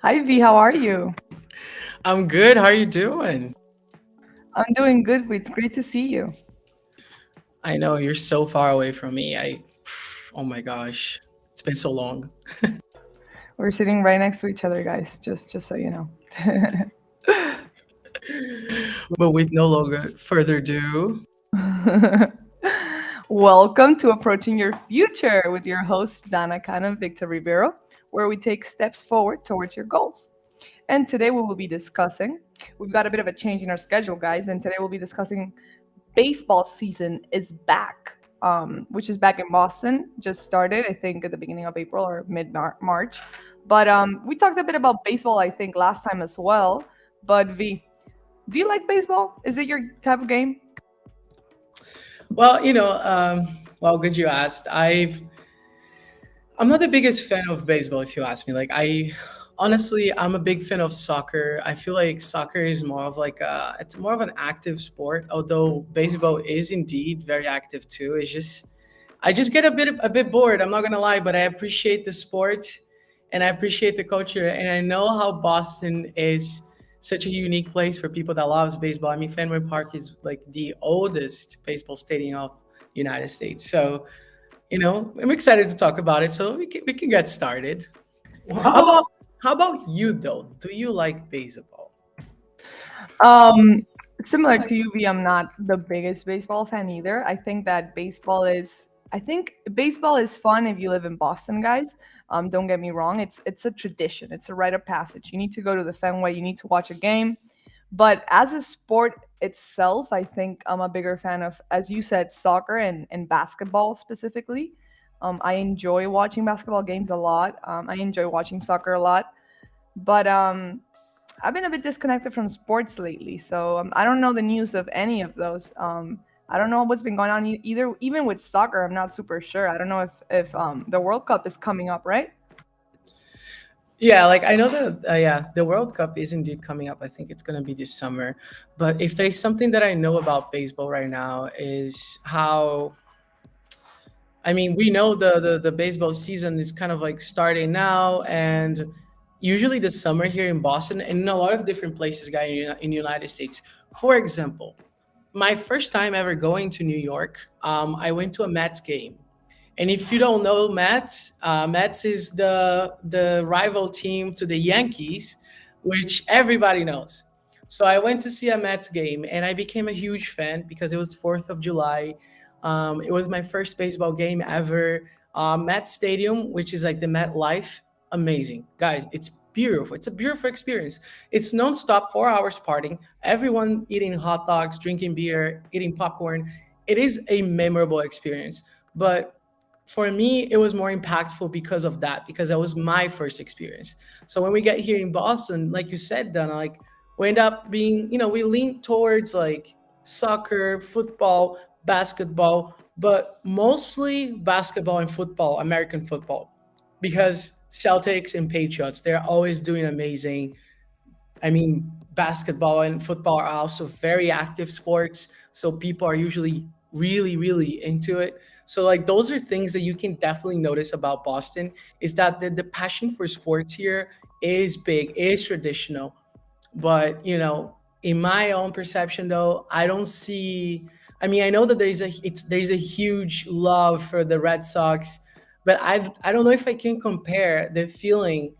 Hi V, how are you? I'm good. How are you doing? I'm doing good. It's great to see you. I know you're so far away from me. Oh my gosh, it's been so long. We're sitting right next to each other, guys. Just so you know. But with no longer further ado, Welcome to Approaching Your Future with your hosts Dana Khan and Victor Rivero, where we take steps forward towards your goals. And today we will be discussing. We've got a bit of a change in our schedule, guys, and today we'll be discussing baseball season is back, which is back in Boston. Just started, I think, at the beginning of April or mid March. But we talked a bit about baseball, I think, last time as well. But V, do you like baseball? Is it your type of game? well, well, good you asked. I'm not the biggest fan of baseball, if you ask me. I'm a big fan of soccer. I feel like soccer is more of it's more of an active sport, although baseball is indeed very active too. I just get a bit bored. I'm not gonna lie, but I appreciate the sport, and I appreciate the culture, and I know how Boston is such a unique place for people that loves baseball. I mean, Fenway Park is like the oldest baseball stadium of United States, so I'm excited to talk about it. So we can get started. How about how about you though? Do you like baseball? Um, Similar to you, V, I'm not the biggest baseball fan either. I think baseball is fun if you live in Boston, guys. Don't get me wrong. It's a tradition. It's a rite of passage. You need to go to the Fenway. You need to watch a game. But as a sport itself, I think I'm a bigger fan of, as you said, soccer and basketball specifically. I enjoy watching basketball games a lot. I enjoy watching soccer a lot. But I've been a bit disconnected from sports lately, so I don't know the news of any of those. I don't know what's been going on either. Even with soccer, I'm not super sure. I don't know if the World Cup is coming up, right? Yeah, like I know that yeah, the World Cup is indeed coming up. I think it's going to be this summer. But if there's something that I know about baseball right now is how I mean, we know the baseball season is kind of like starting now, and usually the summer here in Boston and in a lot of different places, guy, in the United States. For example, my first time ever going to New York, I went to a Mets game. And if you don't know Mets, Mets is the rival team to the Yankees, which everybody knows. So I went to see a Mets game, and I became a huge fan because it was 4th of July. It was my first baseball game ever. Met Stadium, which is like the Met Life, amazing, guys. It's beautiful. It's a beautiful experience. It's nonstop, 4 hours partying. Everyone eating hot dogs, drinking beer, eating popcorn. It is a memorable experience. But for me, it was more impactful because of that, because that was my first experience. So when we get here in Boston, like you said, Donna, like we end up being, we lean towards like soccer, football, basketball, but mostly basketball and football, American football, because Celtics and Patriots, they're always doing amazing. I mean, basketball and football are also very active sports, so people are usually really, really into it. So, like, those are things that you can definitely notice about Boston is that the passion for sports here is big, is traditional. But in my own perception, though, I don't see. I mean, I know that there's a huge love for the Red Sox, but I don't know if I can compare the feeling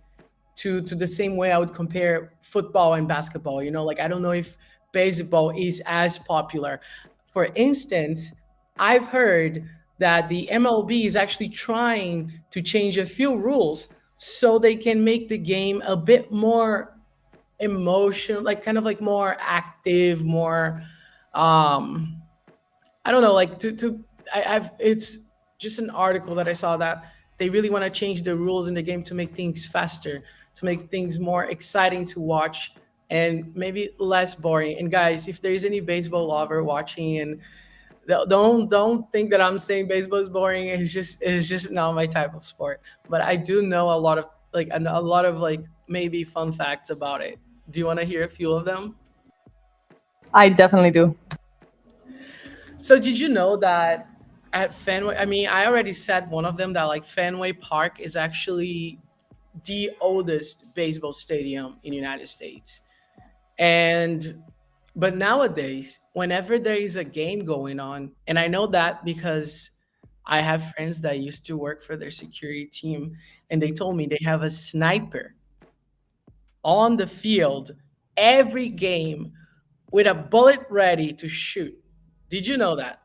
to the same way I would compare football and basketball. Like I don't know if baseball is as popular. For instance, I've heard that the MLB is actually trying to change a few rules so they can make the game a bit more emotional, like kind of like more active, more um I don't know, like I've it's just an article that I saw that they really want to change the rules in the game to make things faster, to make things more exciting to watch and maybe less boring. And guys, if there's any baseball lover watching, and don't think that I'm saying baseball is boring. It's just not my type of sport. But I do know a lot of like maybe fun facts about it. Do you want to hear a few of them? I definitely do. So did you know that at Fenway, I mean, I already said one of them, that like Fenway Park is actually the oldest baseball stadium in the United States. And but nowadays, whenever there is a game going on, and I know that because I have friends that used to work for their security team, and they told me they have a sniper on the field every game with a bullet ready to shoot. Did you know that?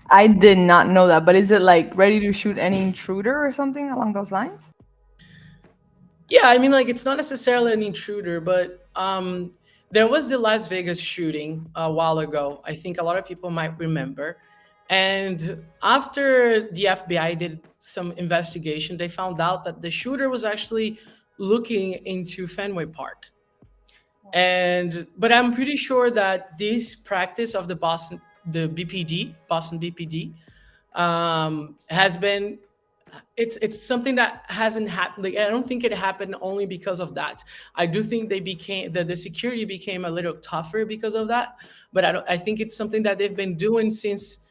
I did not know that, but is it like ready to shoot any intruder or something along those lines? Yeah, I mean, like it's not necessarily an intruder, but there was the Las Vegas shooting a while ago. I think a lot of people might remember. And after the FBI did some investigation, they found out that the shooter was actually looking into Fenway Park. And but I'm pretty sure that this practice of the BPD, Boston BPD, has been it's something that hasn't happened. Like, I don't think it happened only because of that. I do think the security became a little tougher because of that. But I think it's something that they've been doing since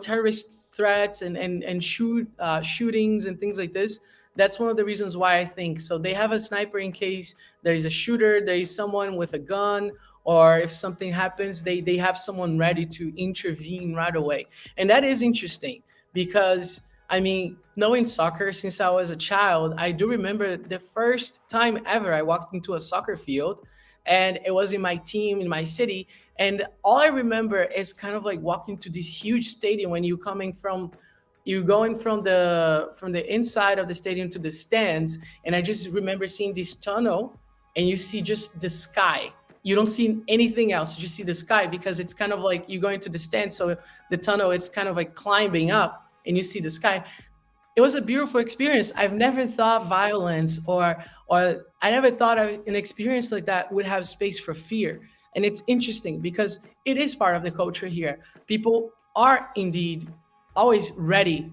terrorist threats and shootings and things like this. That's one of the reasons why I think so. They have a sniper in case there is a shooter, there is someone with a gun, or if something happens, they have someone ready to intervene right away. And that is interesting because I mean, knowing soccer since I was a child, I do remember the first time ever I walked into a soccer field, and it was in my team in my city. And all I remember is kind of like walking to this huge stadium when you going from the inside of the stadium to the stands, and I just remember seeing this tunnel, and you see just the sky. You don't see anything else. You just see the sky because it's kind of like you go into the stand. So the tunnel, it's kind of like climbing up and you see the sky. It was a beautiful experience. I've never thought violence or I never thought of an experience like that would have space for fear. And it's interesting because it is part of the culture here. People are indeed always ready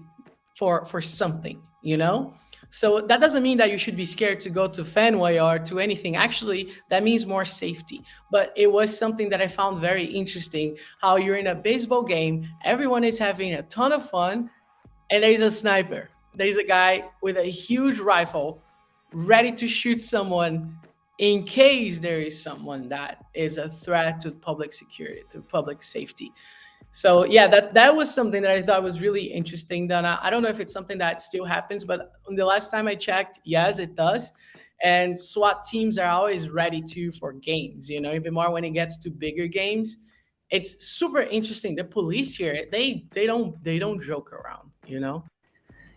for something, you know? So that doesn't mean that you should be scared to go to Fenway or to anything. Actually, that means more safety. But it was something that I found very interesting how you're in a baseball game, everyone is having a ton of fun, and there's a sniper. There's a guy with a huge rifle ready to shoot someone in case there is someone that is a threat to public security, to public safety. So yeah, that was something that I thought was really interesting. That I don't know if it's something that still happens, but the last time I checked, yes, it does. And SWAT teams are always ready to for games. You know, even more when it gets to bigger games. It's super interesting. The police here, they don't joke around. You know.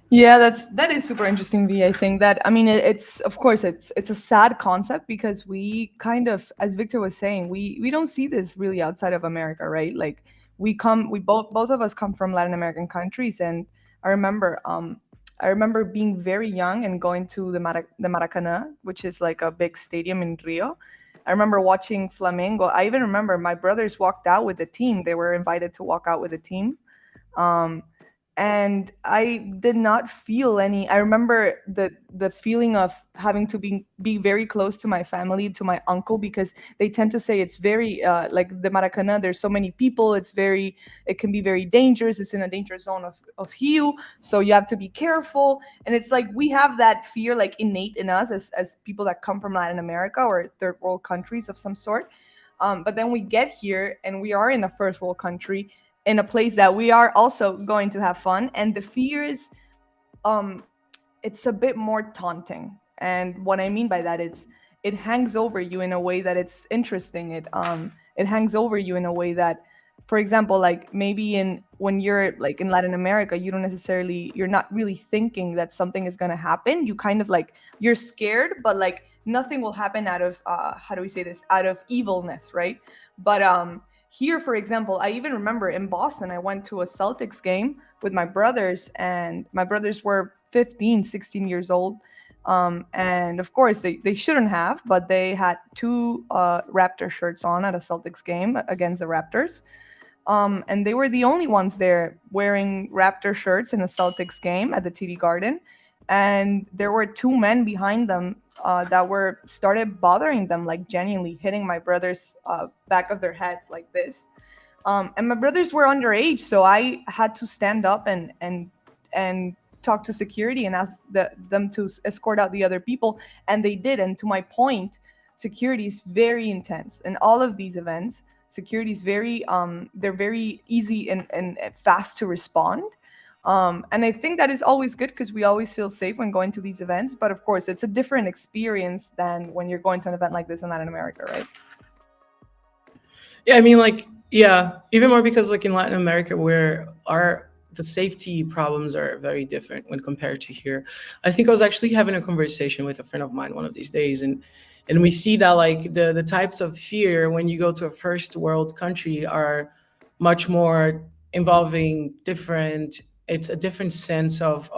Yeah, that is super interesting, V. I think that I mean it's of course it's a sad concept because we kind of, as Victor was saying, we don't see this really outside of America, right? Like we both of us come from Latin American countries, and I remember I remember being very young and going to the Maracanã, which is like a big stadium in Rio. I remember watching Flamengo. I even remember my brothers walked out with the team. They were invited to walk out with the team. Um, and I did not feel any. I remember the feeling of having to be very close to my family, to my uncle, because they tend to say it's very like the Maracana. There's so many people. It can be very dangerous. It's in a danger zone of hue, so you have to be careful. And it's like we have that fear like innate in us as people that come from Latin America or third world countries of some sort. But then we get here and we are in a first world country in a place that we are also going to have fun, and the fear is um it's a bit more taunting. And what I mean by that is it hangs over you in a way that it's interesting. It hangs over you in a way that, for example, like maybe in when you're like in Latin America, you're not really thinking that something is going to happen. You kind of like you're scared, but like nothing will happen out of how do we say this, out of evilness, right? But here, for example, I even remember in Boston, I went to a Celtics game with my brothers, and my brothers were 15, 16 years old. And of course, they shouldn't have, but they had two Raptor shirts on at a Celtics game against the Raptors. And they were the only ones there wearing Raptor shirts in a Celtics game at the TD Garden. And there were two men behind them that were started bothering them, like genuinely hitting my brothers back of their heads like this. And my brothers were underage, so I had to stand up and talk to security and ask them to escort out the other people, and they did. And to my point, security is very intense in all of these events. Security is very they're very easy and fast to respond. And I think that is always good because we always feel safe when going to these events. But of course, it's a different experience than when you're going to an event like this in Latin America, right? Yeah, I mean, like, yeah, even more because like in Latin America, where our the safety problems are very different when compared to here. I think I was actually having a conversation with a friend of mine one of these days, and we see that like the types of fear when you go to a first world country are much more involving different. It's a different sense of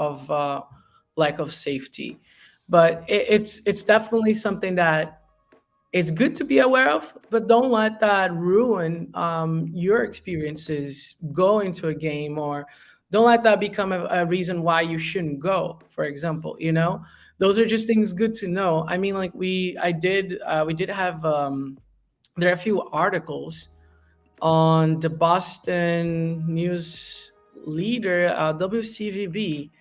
lack of safety, but it's definitely something that it's good to be aware of, but don't let that ruin your experiences going to a game, or don't let that become a reason why you shouldn't go. For example, those are just things good to know. I mean, like we did have there are a few articles on the Boston News Leader, WCVB.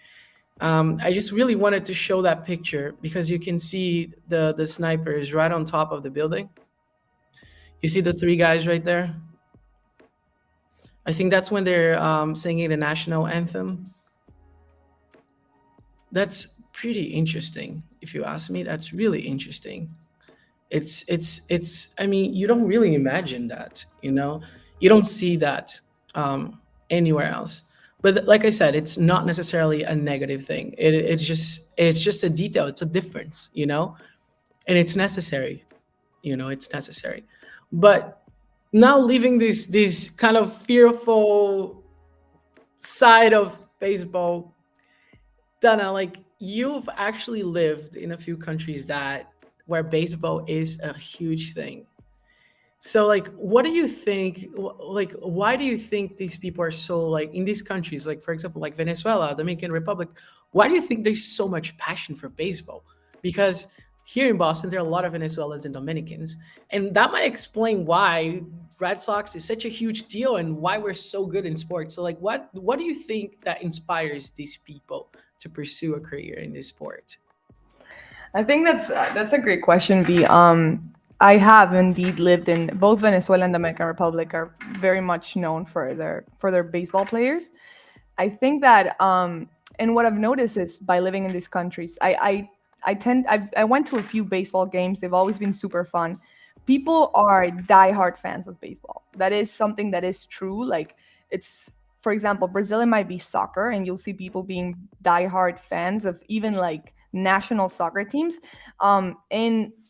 I just really wanted to show that picture because you can see the snipers right on top of the building. You see the three guys right there? I think that's when they're singing the national anthem. That's pretty interesting, if you ask me. That's really interesting. It's. I mean, you don't really imagine that, You don't see that anywhere else. But like I said, it's not necessarily a negative thing. It's just a detail. It's a difference, and it's necessary. It's necessary. But now leaving this kind of fearful side of baseball, Dana, like you've actually lived in a few countries that where baseball is a huge thing. So like what do you think, like why do you think these people are so like in these countries, like for example like Venezuela, Dominican Republic, why do you think there's so much passion for baseball? Because here in Boston there are a lot of Venezuelans and Dominicans, and that might explain why Red Sox is such a huge deal and why we're so good in sports. So like what do you think that inspires these people to pursue a career in this sport? I think that's a great question, V. I have indeed lived in both Venezuela and Dominican Republic are very much known for their baseball players. I think that and what I've noticed is by living in these countries, I went to a few baseball games. They've always been super fun. People are diehard fans of baseball. That is something that is true. Like it's for example, Brazil it might be soccer, and you'll see people being diehard fans of even like national soccer teams.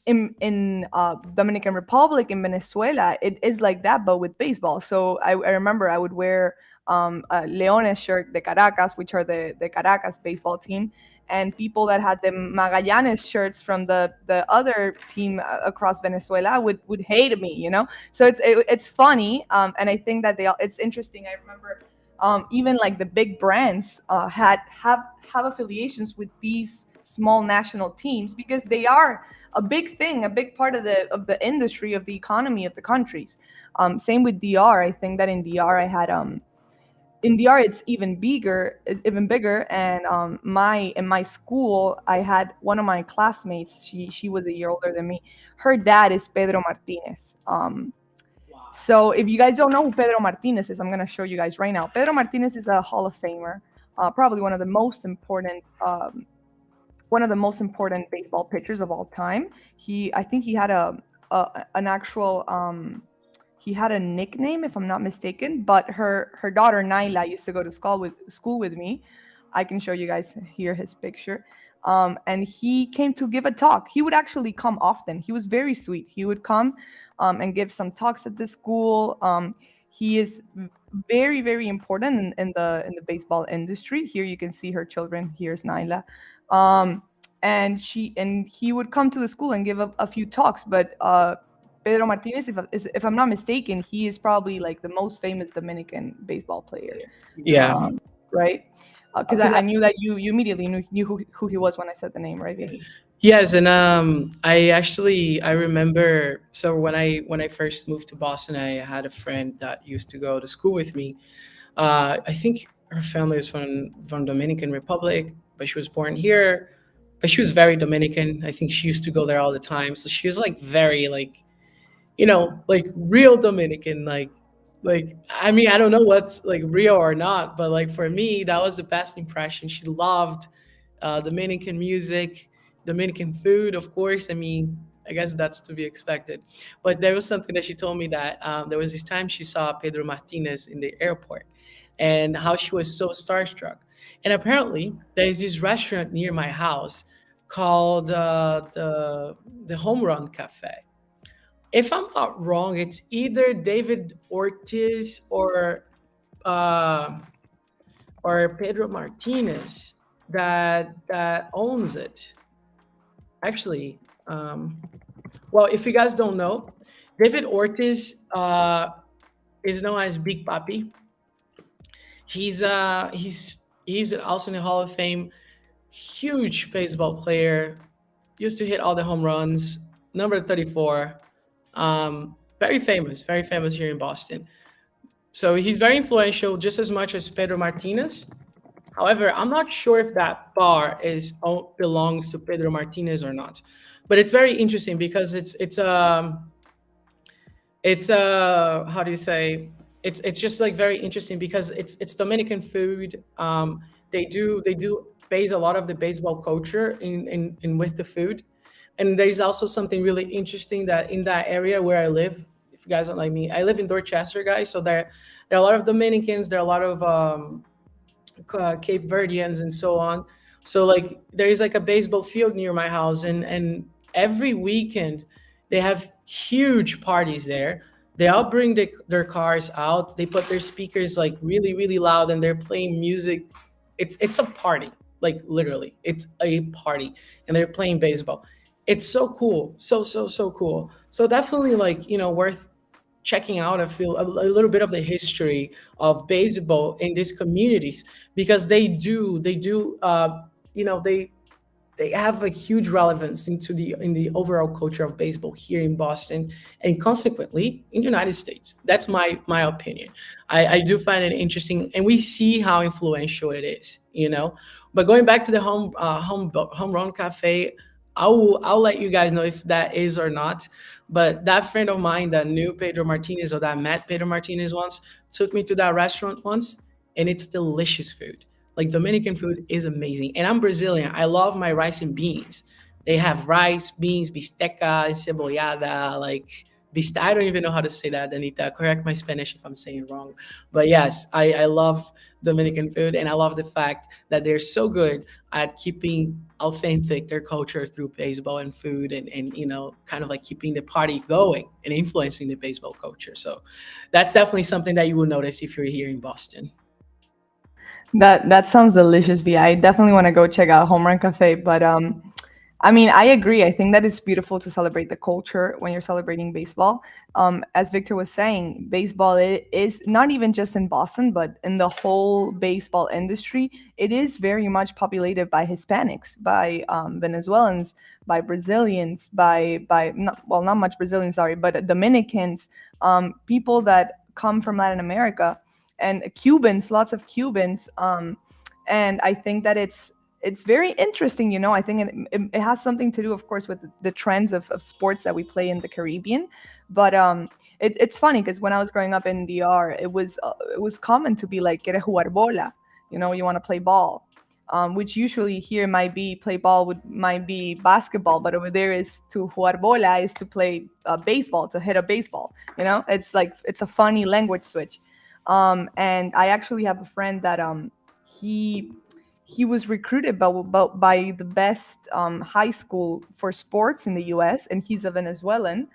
In Dominican Republic, in Venezuela, it is like that, but with baseball. So I remember I would wear a Leones shirt, the Caracas, which are the Caracas baseball team, and people that had the Magallanes shirts from the other team across Venezuela would hate me, So it's funny, and I think that it's interesting. I remember even like the big brands have affiliations with these small national teams because they are a big thing, a big part of the industry, of the economy of the countries. Same with DR. I think that in DR I had in DR it's even bigger. And my in my school I had one of my classmates. She was a year older than me. Her dad is Pedro Martinez. So if you guys don't know who Pedro Martinez is, I'm gonna show you guys right now. Pedro Martinez is a Hall of Famer, probably one of the most important baseball pitchers of all time. I think he had an actual he had a nickname if I'm not mistaken. But her daughter Naila used to go to school with me. I can show you guys here his picture. And he came to give a talk. He would actually come often. He was very sweet. He would come and give some talks at the school. He is very, very important in the baseball industry. Here you can see her children. Here's Naila. And he would come to the school and give a few talks. But Pedro Martinez, if I'm not mistaken, he is probably like the most famous Dominican baseball player, Yeah. right? Because I knew that you immediately knew who he was when I said the name, right? Yeah. Yes, and I remember, so when I first moved to Boston, I had a friend that used to go to school with me. I think her family is from Dominican Republic, but she was born here. But she was very Dominican. I think she used to go there all the time. So she was like very like, like real Dominican. Like I mean, I don't know what's like real or not, but like for me, that was the best impression. She loved Dominican music, Dominican food, of course. I mean, I guess that's to be expected. But there was something that she told me that there was this time she saw Pedro Martinez in the airport and how she was so starstruck. And apparently, there's this restaurant near my house called the Home Run Cafe. If I'm not wrong, it's either David Ortiz uh, or Pedro Martinez that owns it. Actually, well, if you guys don't know, David Ortiz is known as Big Papi. He's also in the Hall of Fame. Huge baseball player. Used to hit all the home runs. Number 34. Very famous here in Boston. So he's very influential, just as much as Pedro Martinez. However, I'm not sure if that bar belongs to Pedro Martinez or not. But it's very interesting because it's how do you say, it's just like very interesting because it's Dominican food. They do base a lot of the baseball culture in with the food. And there's also something really interesting that in that area where I live, if you guys don't like me, I live in Dorchester, guys. So there are a lot of Dominicans, there are a lot of Cape Verdeans and so on. So like there is like a baseball field near my house, and every weekend they have huge parties there. They all bring their cars out. They put their speakers like really really loud, and they're playing music. It's a party, like literally, it's a party, and they're playing baseball. It's so cool, so cool. So definitely like worth checking out. I feel a little bit of the history of baseball in these communities because they do they have a huge relevance into the in the overall culture of baseball here in Boston and consequently in the United States. That's my opinion. I do find it interesting, and we see how influential it is. But going back to the home run cafe, I'll let you guys know if that is or not. But that friend of mine that knew Pedro Martinez or that met Pedro Martinez once took me to that restaurant once, and it's delicious food. Like Dominican food is amazing. And I'm Brazilian. I love my rice and beans. They have rice, beans, bisteca, cebollada, like I don't even know how to say that, Anita. Correct my Spanish if I'm saying it wrong. But yes, I love Dominican food, and I love the fact that they're so good at keeping authentic their culture through baseball and food, and kind of like keeping the party going and influencing the baseball culture. So that's definitely something that you will notice if you're here in Boston. That sounds delicious, V. I definitely want to go check out Home Run Cafe. But I mean, I agree. I think that it's beautiful to celebrate the culture when you're celebrating baseball. As Victor was saying, baseball is not even just in Boston, but in the whole baseball industry. It is very much populated by Hispanics, by Venezuelans, by Brazilians, by not, well, not much Brazilians, sorry, but Dominicans, people that come from Latin America, and Cubans, lots of Cubans. And I think that it's very interesting. I think it has something to do, of course, with the trends of sports that we play in the Caribbean. But it's funny because when I was growing up in DR, it was common to be like, "Quieres jugar bola?" You want to play ball. Which usually here might be play ball might be basketball, but over there is to jugar bola is to play baseball, to hit a baseball. It's like it's a funny language switch. And I actually have a friend that he he was recruited by the best high school for sports in the U.S. and he's a Venezuelan.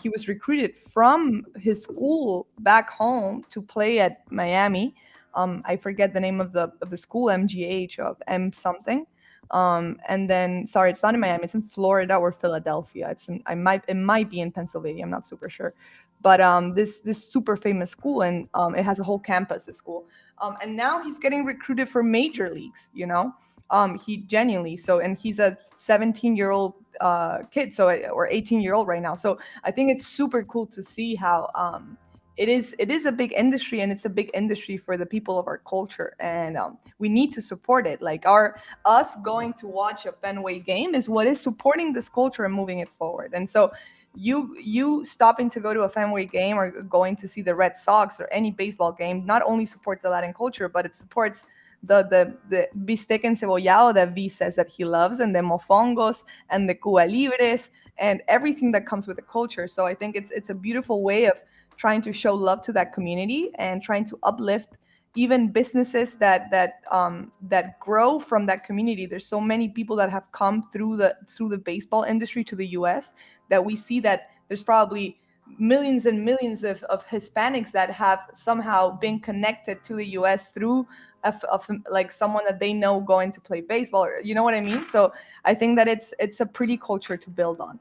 He was recruited from his school back home to play at Miami. I forget the name of the school, MGH of M something. And then, sorry, it's not in Miami. It's in Florida or Philadelphia. It might be in Pennsylvania. I'm not super sure, but this super famous school, and it has a whole campus. This school, and now he's getting recruited for major leagues. He genuinely so, and he's a 17-year-old kid, so or 18-year-old right now. So I think it's super cool to see how it is a big industry, and it's a big industry for the people of our culture, and we need to support it. Like our us going to watch a Fenway game is what is supporting this culture and moving it forward. And so you stopping to go to a Fenway game or going to see the Red Sox or any baseball game not only supports the Latin culture, but it supports the bistec encebollado that V says that he loves, and the mofongos and the Cuba Libres and everything that comes with the culture. So I think it's a beautiful way of trying to show love to that community and trying to uplift even businesses that grow from that community. There's so many people that have come through the baseball industry to the US that we see that there's probably millions and millions of Hispanics that have somehow been connected to the US through like someone that they know going to play baseball, or you know what I mean. So I think that it's a pretty culture to build on.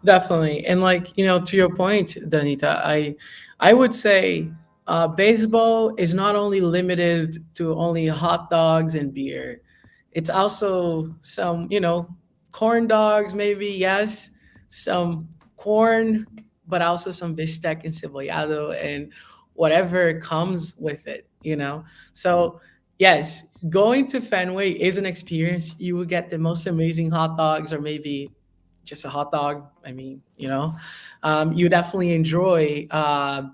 Definitely. And like, to your point, Danita, I would say baseball is not only limited to only hot dogs and beer. It's also some, corn dogs, maybe, yes, some corn, but also some bistec and cebollado and whatever comes with it. So yes, going to Fenway is an experience. You will get the most amazing hot dogs, or maybe just a hot dog. I mean, you definitely enjoy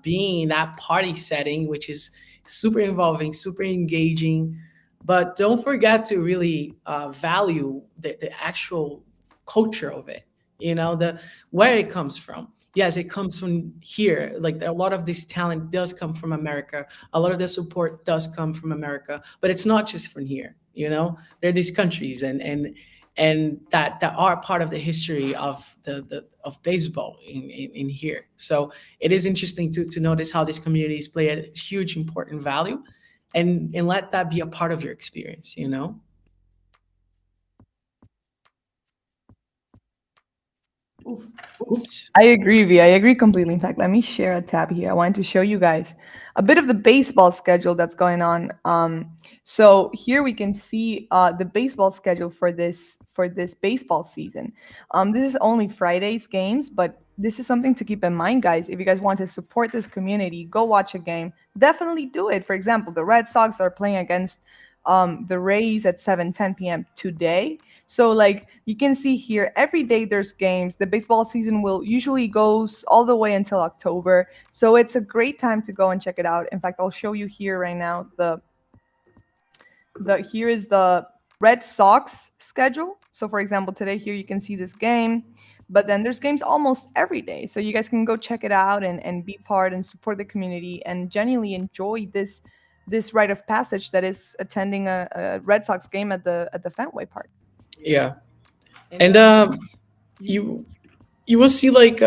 being in that party setting, which is super involving, super engaging. But don't forget to really value the actual culture of it. The where it comes from. Yes, it comes from here. Like a lot of this talent does come from America. A lot of the support does come from America, but it's not just from here. There are these countries and that are part of the history of the of baseball in here. So it is interesting to notice how these communities play a huge important value, and let that be a part of your experience. Oof. I agree, V. I agree completely. In fact, let me share a tab here. I wanted to show you guys a bit of the baseball schedule that's going on. So here we can see the baseball schedule for this baseball season. This is only Fridays games, but this is something to keep in mind, guys. If you guys want to support this community, go watch a game. Definitely do it. For example, the Red Sox are playing against the Rays at 7:10 p.m. today. So like you can see here, every day there's games. The baseball season will usually goes all the way until October. So it's a great time to go and check it out. In fact, I'll show you here right now. The here is the Red Sox schedule. So for example, today here you can see this game, but then there's games almost every day. So you guys can go check it out and be part and support the community and genuinely enjoy this rite of passage that is attending a Red Sox game at the Fenway Park. Yeah. And you you will see like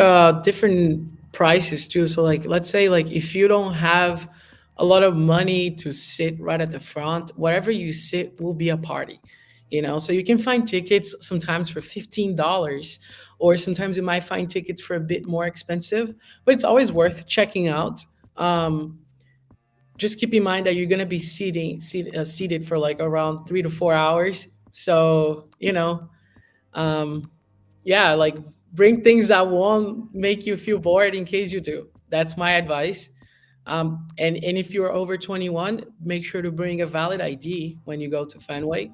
different prices too. So like let's say like if you don't have a lot of money to sit right at the front, wherever you sit will be a party. So you can find tickets sometimes for $15, or sometimes you might find tickets for a bit more expensive, but it's always worth checking out. um, just keep in mind that you're going to be seated for like around 3 to 4 hours. So um, yeah, like bring things that won't make you feel bored in case you do. That's my advice. And if you're over 21, make sure to bring a valid ID when you go to Fenway,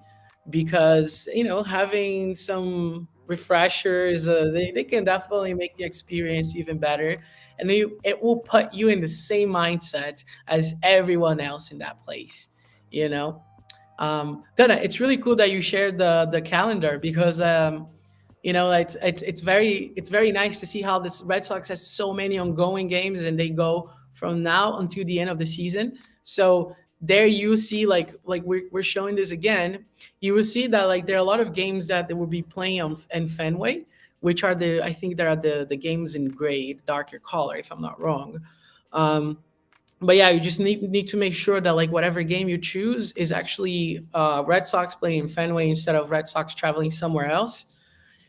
because having some refreshers, they can definitely make the experience even better, and it will put you in the same mindset as everyone else in that place. You know, Dana, it's really cool that you shared the calendar, because it's very nice to see how this Red Sox has so many ongoing games, and they go from now until the end of the season. So there you see, like we're showing this again. You will see that like there are a lot of games that they will be playing on in Fenway, which are I think there are the games in gray, darker color, if I'm not wrong. Um, but yeah, you just need to make sure that like whatever game you choose is actually Red Sox playing in Fenway instead of Red Sox traveling somewhere else.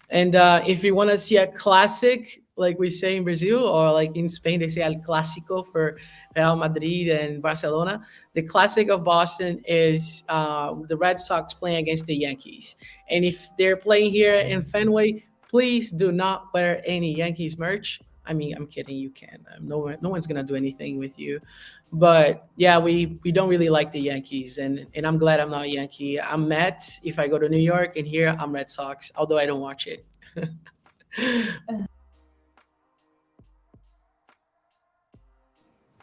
And if you want to see a classic, like we say in Brazil, or like in Spain, they say El Clásico for Real Madrid and Barcelona. The classic of Boston is the Red Sox playing against the Yankees. And if they're playing here in Fenway, please do not wear any Yankees merch. I mean, I'm kidding. You can. No one's gonna do anything with you. But yeah, we don't really like the Yankees, and I'm glad I'm not a Yankee. I'm Mets if I go to New York, and here I'm Red Sox, although I don't watch it.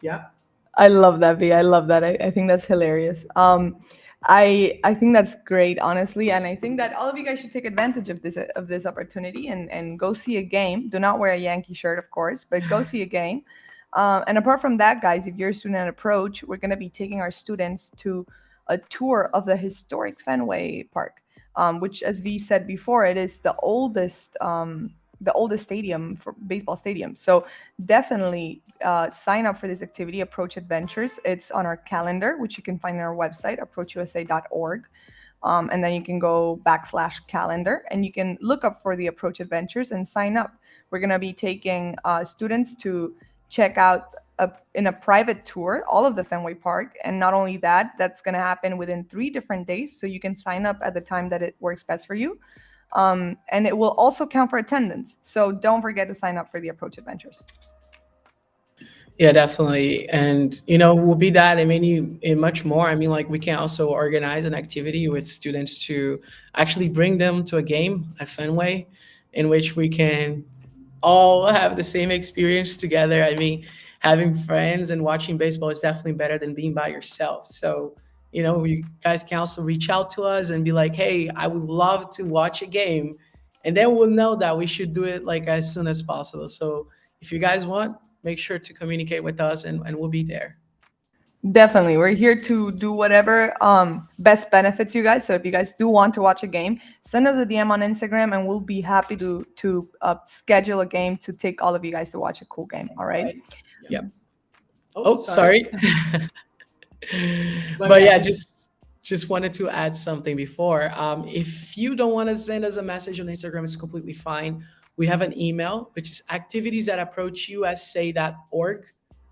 Yeah. I love that, V. I love that. I think that's hilarious. I think that's great, honestly, and I think that all of you guys should take advantage of this opportunity and go see a game. Do not wear a Yankee shirt, of course, but go see a game. And apart from that, guys, if you're a student at Approach, we're gonna be taking our students to a tour of the historic Fenway Park, which, as V said before, it is the oldest stadium for baseball stadium. So definitely sign up for this activity, Approach Adventures. It's on our calendar, which you can find on our website, approachusa.org. And then you can go /calendar and you can look up for the Approach Adventures and sign up. We're going to be taking students to check out in a private tour all of the Fenway Park. And not only that, that's going to happen within 3 different days. So you can sign up at the time that it works best for you. And it will also count for attendance. So don't forget to sign up for the Approach Adventures. Yeah, definitely. And, we'll be that and many and much more. I mean, like we can also organize an activity with students to actually bring them to a game at Fenway in which we can all have the same experience together. I mean, having friends and watching baseball is definitely better than being by yourself. So, you guys can also reach out to us and be like, hey, I would love to watch a game. And then we'll know that we should do it like as soon as possible. So if you guys want, make sure to communicate with us and we'll be there. Definitely. We're here to do whatever best benefits you guys. So if you guys do want to watch a game, send us a DM on Instagram and we'll be happy to schedule a game to take all of you guys to watch a cool game. All right. Yep. Oh, sorry. But yeah, just wanted to add something before. If you don't want to send us a message on Instagram, it's completely fine. We have an email, which is activities@approachusa.org.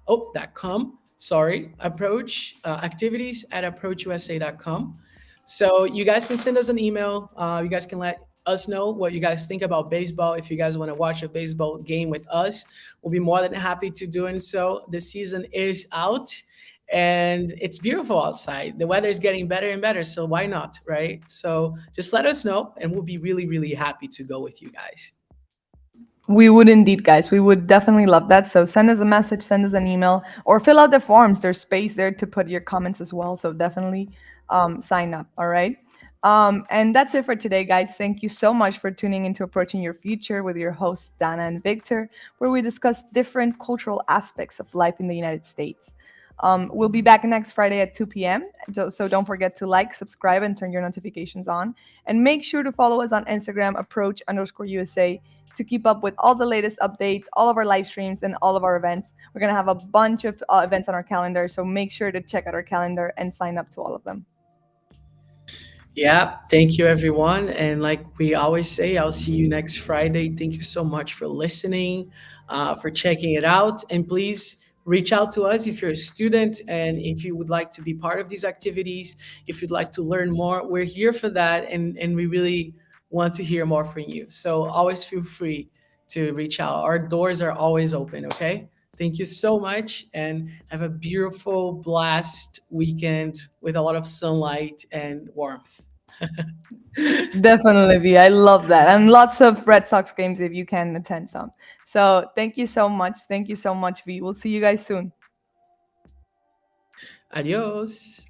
Oh, .com. Sorry, activities@approachusa.com. So you guys can send us an email. You guys can let us know what you guys think about baseball. If you guys want to watch a baseball game with us, we'll be more than happy to doing so. The season is out and it's beautiful outside. The weather is getting better and better, so why not, right? So just let us know and we'll be really, really happy to go with you guys. We would indeed, guys. We would definitely love that. So send us a message, send us an email, or fill out the forms. There's space there to put your comments as well. So definitely sign up. All right. And that's it for today, guys. Thank you so much for tuning into Approaching Your Future with your hosts, Dana and Victor, where we discuss different cultural aspects of life in the United States. We'll be back next Friday at 2 p.m. So don't forget to like, subscribe, and turn your notifications on. And make sure to follow us on Instagram, approach_USA, to keep up with all the latest updates, all of our live streams, and all of our events. We're going to have a bunch of events on our calendar. So make sure to check out our calendar and sign up to all of them. Yeah, thank you, everyone. And like we always say, I'll see you next Friday. Thank you so much for listening, for checking it out. And please reach out to us if you're a student and if you would like to be part of these activities, if you'd like to learn more. We're here for that. And we really want to hear more from you. So always feel free to reach out. Our doors are always open, okay? Thank you so much and have a beautiful, blast weekend with a lot of sunlight and warmth. Definitely, V. I love that. And lots of Red Sox games if you can attend some. So thank you so much. Thank you so much, V. We'll see you guys soon. Adios.